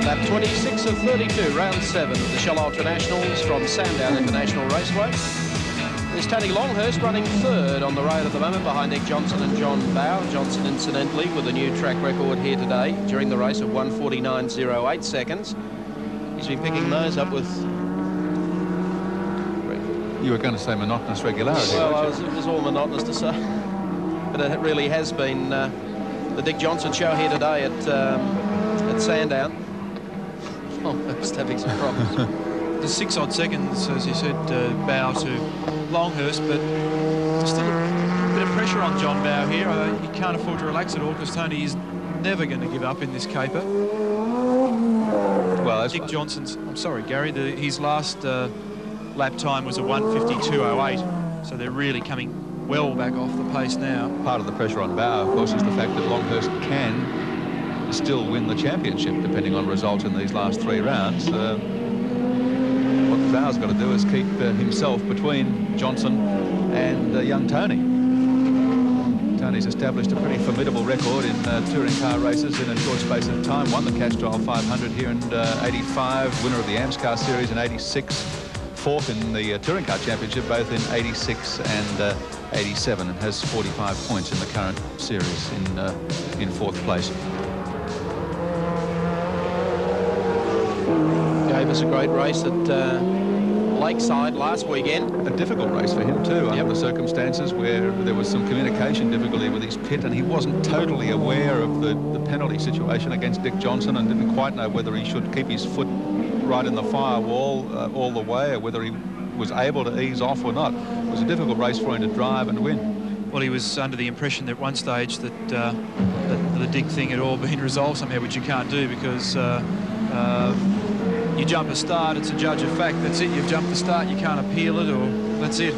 Lap 26 of 32, round 7 of the Shell Ultra Nationals from Sandown International Raceway. There's Tony Longhurst running third on the road at the moment behind Nick Johnson and John Bowe. Johnson, incidentally, with a new track record here today during the race of 1:49.08 seconds. He's been picking those up with... You were going to say monotonous regularity. Well, it was all monotonous to say. But it really has been the Dick Johnson show here today at Sandown. Oh, just having some problems. The 6 odd seconds, as you said, Bowe to Longhurst, but there's still a bit of pressure on John Bowe here. He can't afford to relax at all because Tony is never going to give up in this caper. Well, Dick Johnson's, I'm sorry, Gary, his last lap time was a 1:52.08, so they're really coming well back off the pace now. Part of the pressure on Bowe, of course, is the fact that Longhurst can still win the championship depending on results in these last 3 rounds. What Bowe's got to do is keep himself between Johnson and young Tony. Tony's established a pretty formidable record in touring car races in a short space of time. Won the Castrol 500 here in 85, winner of the AMSCAR series in 86, fourth in the touring car championship both in 86 and 87, and has 45 points in the current series in 4th place. Gave us a great race at Lakeside last weekend. A difficult race for him too, under the circumstances where there was some communication difficulty with his pit, and he wasn't totally aware of the penalty situation against Dick Johnson and didn't quite know whether he should keep his foot right in the firewall all the way, or whether he was able to ease off or not. It was a difficult race for him to drive and win. Well, he was under the impression at one stage that the Dick thing had all been resolved somehow, which you can't do because you jump a start, it's a judge of fact, that's it, you've jumped the start, you can't appeal it, or that's it.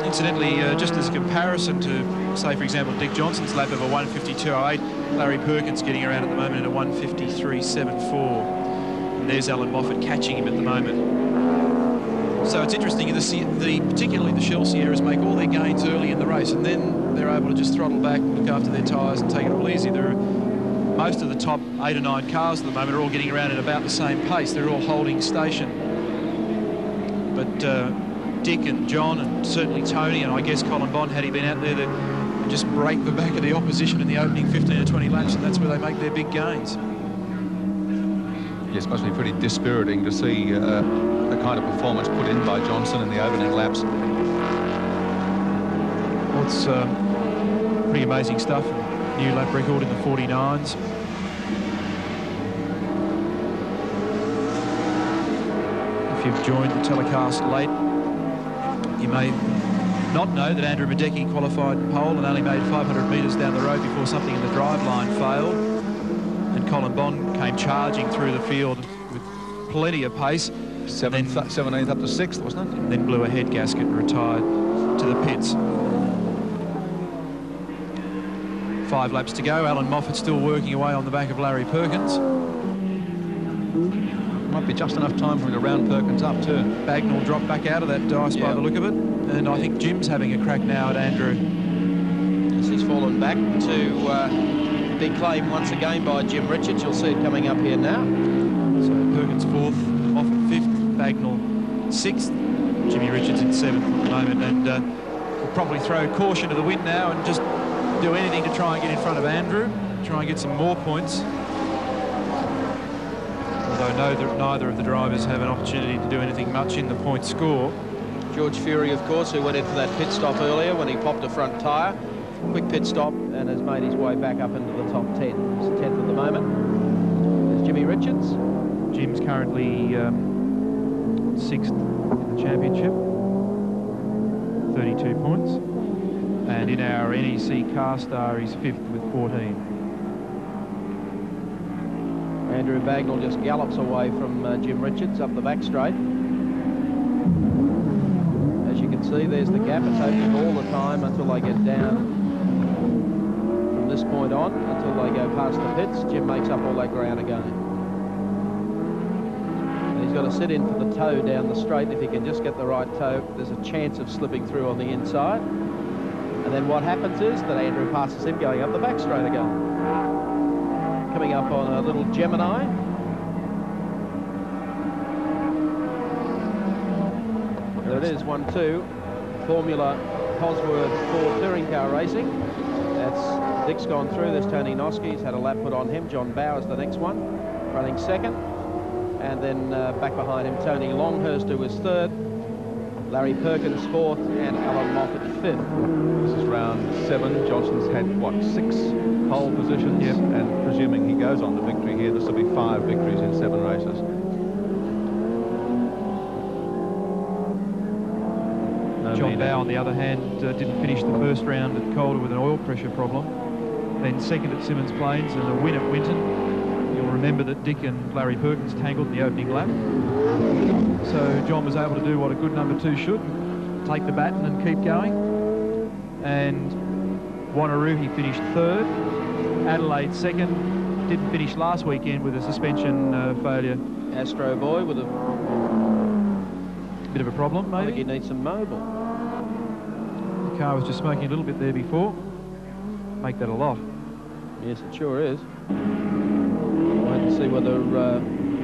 Incidentally, just as a comparison to, say, for example, Dick Johnson's lap of a 1:52.08, Larry Perkins getting around at the moment in a 1:53.74. And there's Alan Moffat catching him at the moment. So it's interesting, particularly the Shell Sierras make all their gains early in the race, and then they're able to just throttle back, look after their tyres and take it all easy. Most of the top 8 or 9 cars at the moment are all getting around at about the same pace. They're all holding station. But Dick and John and certainly Tony and I guess Colin Bond, had he been out there, to just break the back of the opposition in the opening 15 or 20 laps, and that's where they make their big gains. Yes, must be pretty dispiriting to see the kind of performance put in by Johnson in the opening laps. Well, it's pretty amazing stuff. New lap record in the 49s. If you've joined the telecast late, you may not know that Andrew Madecki qualified pole and only made 500 metres down the road before something in the drive line failed. And Colin Bond came charging through the field with plenty of pace. 17th up to 6th, wasn't it? And then blew a head gasket and retired to the pits. 5 laps to go. Alan Moffat still working away on the back of Larry Perkins. Might be just enough time for him to round Perkins up too. Bagnall dropped back out of that dice by the look of it. And I think Jim's having a crack now at Andrew. Yes, he's fallen back to big claim once again by Jim Richards. You'll see it coming up here now. So Perkins 4th, Moffat 5th, Bagnall 6th, Jimmy Richards in 7th at the moment. And we'll probably throw caution to the wind now and just do anything to try and get in front of Andrew, try and get some more points. Although no though neither of the drivers have an opportunity to do anything much in the point score. George Fury, of course, who went in for that pit stop earlier when he popped a front tyre. Quick pit stop and has made his way back up into the top 10. He's 10th at the moment. There's Jimmy Richards. Jim's currently 6th in the championship, 32 points. And in our NEC Car Star, he's 5th with 14. Andrew Bagnall just gallops away from Jim Richards up the back straight. As you can see, there's the gap. It's opening all the time until they get down from this point on, until they go past the pits. Jim makes up all that ground again. And he's got to sit in for the toe down the straight. If he can just get the right toe, there's a chance of slipping through on the inside. And then what happens is that Andrew passes him going up the back straight again. Coming up on a little Gemini. There it is, 1-2. Formula Cosworth Ford touring car racing. That's Dick's gone through. There's Tony Noske. He's had a lap put on him. John Bowers, the next one, running second. And then back behind him, Tony Longhurst, who was third. Larry Perkins fourth, and Alan Moffat fifth. This is round 7. Johnson's had, what, 6 pole positions? Yep. And presuming he goes on to victory here, this will be 5 victories in 7 races. John Bow, on the other hand, didn't finish the first round at Calder with an oil pressure problem. Then second at Symonds Plains and a win at Winton. You'll remember that Dick and Larry Perkins tangled in the opening lap. So John was able to do what a good number 2 should, take the baton and keep going. And Wanneroo, he finished third. Adelaide second. Didn't finish last weekend with a suspension failure. Astro Boy with a bit of a problem, maybe. I think he needs some mobile. The car was just smoking a little bit there before. Make that a lot. Yes, it sure is. Wait and see whether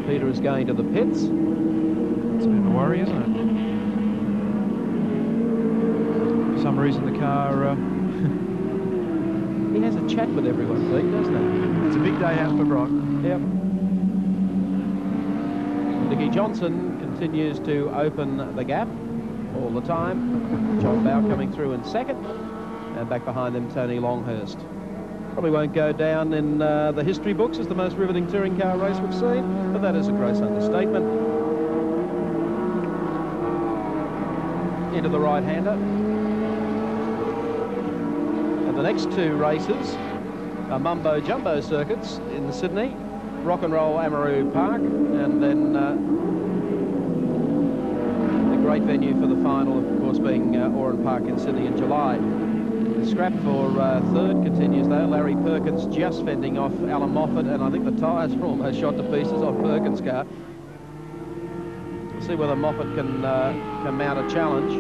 Peter is going to the pits. It's a bit of a worry, isn't it? For some reason, the car... He has a chat with everyone, Pete, doesn't he? It's a big day out for Brock. Yep. Dickie Johnson continues to open the gap all the time. John Bow coming through in second. And back behind them, Tony Longhurst. Probably won't go down in the history books as the most riveting touring car race we've seen, but that is a gross understatement. Into the right-hander. And the next 2 races are Mumbo Jumbo circuits in Sydney, Rock and Roll Amaroo Park, and then the great venue for the final, of course, being Oran Park in Sydney in July. The scrap for third continues, though. Larry Perkins just fending off Alan Moffat, and I think the tyres are almost shot to pieces off Perkins' car. We'll see whether Moffat can mount a challenge.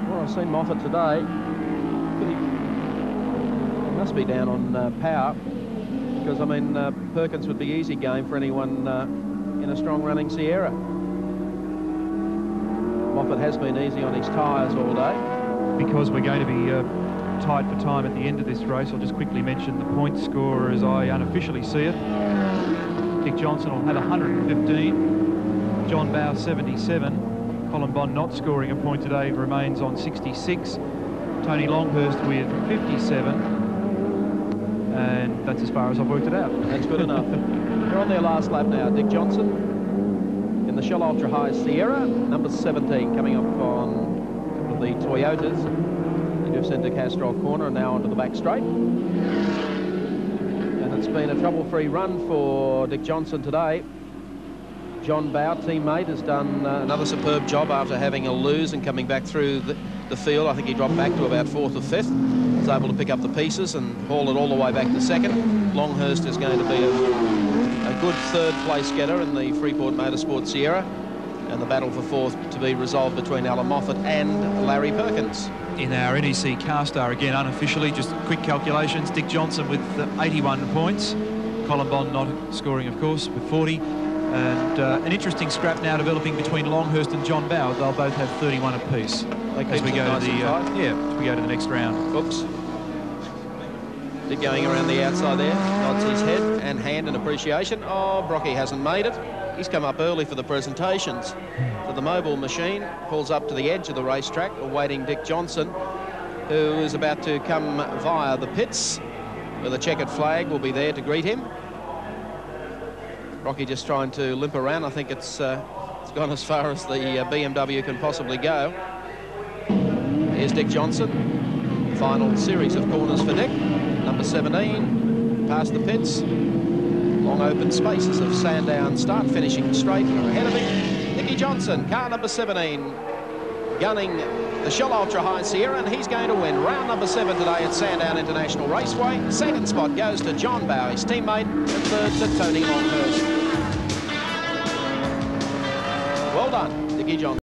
Well, I've seen Moffat today. He must be down on power, because, I mean, Perkins would be easy game for anyone in a strong running Sierra. Moffat has been easy on his tyres all day. Because we're going to be tight for time at the end of this race, I'll just quickly mention the point score as I unofficially see it. Dick Johnson will have 115, John Bow 77, Colin Bond not scoring a point today, remains on 66, Tony Longhurst with 57, and that's as far as I've worked it out. That's good enough. They're on their last lap now. Dick Johnson in the Shell Ultra High Sierra, number 17, coming up on the Toyotas. He drifts into Castrol Corner and now onto the back straight. And it's been a trouble-free run for Dick Johnson today. John Bow, teammate, has done another superb job after having a lose and coming back through the field. I think he dropped back to about 4th or 5th. Was able to pick up the pieces and haul it all the way back to second. Longhurst is going to be a good 3rd place getter in the Freeport Motorsport Sierra, and the battle for 4th to be resolved between Alan Moffat and Larry Perkins. In our NEC Car Star, again unofficially, just quick calculations, Dick Johnson with 81 points, Colin Bond not scoring, of course, with 40, and an interesting scrap now developing between Longhurst and John Bow. They'll both have 31 apiece as we go to the as we go to the next round. Oops. Dick going around the outside there, nods his head, and hand and appreciation. Oh, Brocky hasn't made it. He's come up early for the presentations. So the mobile machine pulls up to the edge of the racetrack, awaiting Dick Johnson, who is about to come via the pits, where the checkered flag will be there to greet him. Brocky just trying to limp around. I think it's gone as far as the BMW can possibly go. Here's Dick Johnson. Final series of corners for Dick. Number 17, past the pits. Long open spaces of Sandown start, finishing straight ahead of him. Nicky Johnson, car number 17, gunning the Shell Ultra High Sierra, and he's going to win round number 7 today at Sandown International Raceway. Second spot goes to John Bowe, his teammate, and third to Tony Longhurst. Well done, Nicky Johnson.